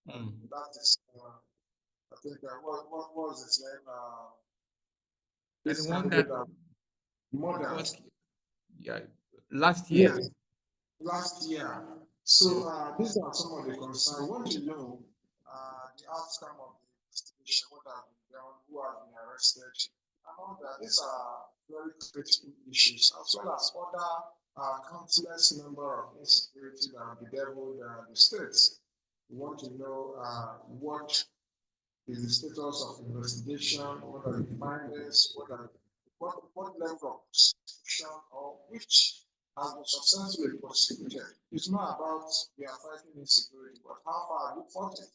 That is, I think, what was its name? And the one that models. Yeah, last year. Yes, last year. So these are some of the concerns. We want to know the outcome of the investigation, what has been done, who has been arrested, and all that. These are very critical issues, as well as other countless number of insecurity that have bedeviled the states. We want to know what is the status of investigation, what are the findings, what level of prosecution or which has been successfully prosecuted. It's not about we are fighting insecurity, but how far have you fought it?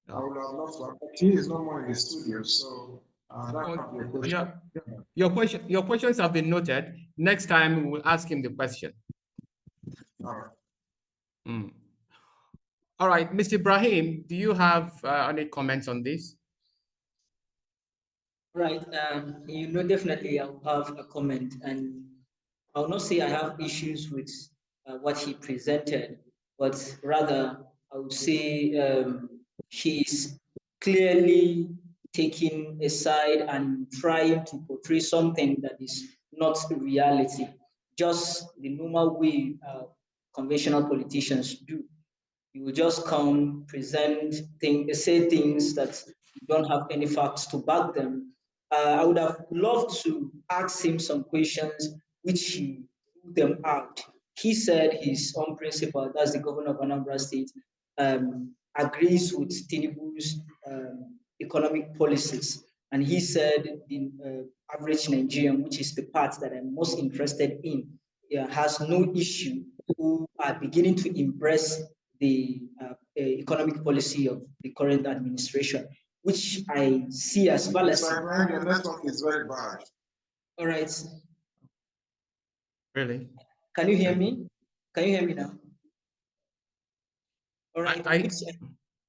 I would have loved to, but he is no more in the studio, so that would be a question. Your questions have been noted. Next time we will ask him the question. All right. All right, Mr. Ibrahim, do you have any comments on this? Right. Definitely I'll have a comment, and I'll not say I have issues with what he presented, but rather I would say he's clearly taking a side and trying to portray something that is not reality, just the normal way conventional politicians do. You will just come, present things, say things that you don't have any facts to back them. I would have loved to ask him some questions, which he threw them out. He said his own principal, that's the governor of Anambra State, agrees with Tinubu's economic policies. And he said the average Nigerian, which is the part that I'm most interested in, has no issue, who are beginning to embrace the economic policy of the current administration, which I see as fallacy. Sorry, your network is very bad. All right. Really? Can you hear me? Can you hear me now? All right.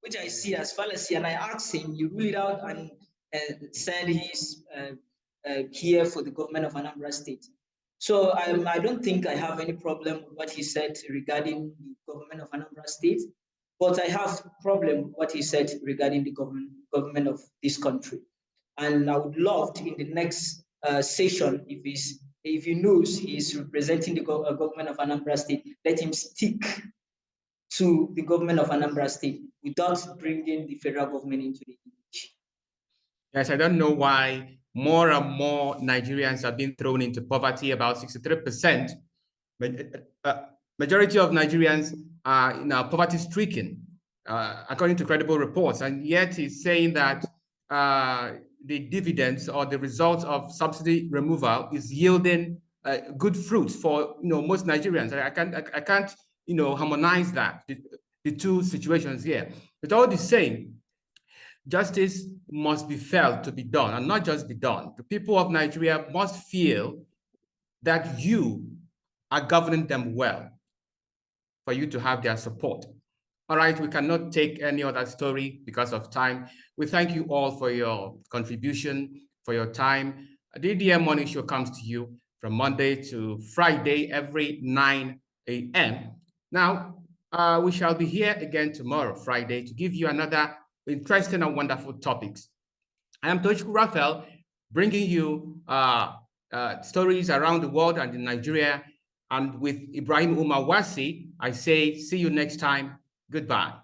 Which I see as fallacy, and I asked him, you ruled it out and said he's here for the government of Anambra State. So I don't think I have any problem with what he said regarding the government of Anambra State, but I have problem with what he said regarding the government of this country. And I would love to, in the next session, if he knows he's representing the government of Anambra State, let him stick to the government of Anambra State without bringing the federal government into the image. Yes, I don't know why more and more Nigerians are being thrown into poverty. About 63%. Majority of Nigerians are poverty-stricken, according to credible reports, and yet he's saying that the dividends or the results of subsidy removal is yielding good fruits for most Nigerians. I can't harmonize that the two situations here. It's all the same. Justice must be felt to be done, and not just be done. The people of Nigeria must feel that you are governing them well for you to have their support. All right, we cannot take any other story because of time. We thank you all for your contribution, for your time. The DDM Morning Show comes to you from Monday to Friday every 9 a.m. Now, we shall be here again tomorrow, Friday, to give you another interesting and wonderful topics. I am Tochukwu Raphael, bringing you stories around the world and in Nigeria. And with Ibrahim Umar Wasi, I say, see you next time. Goodbye.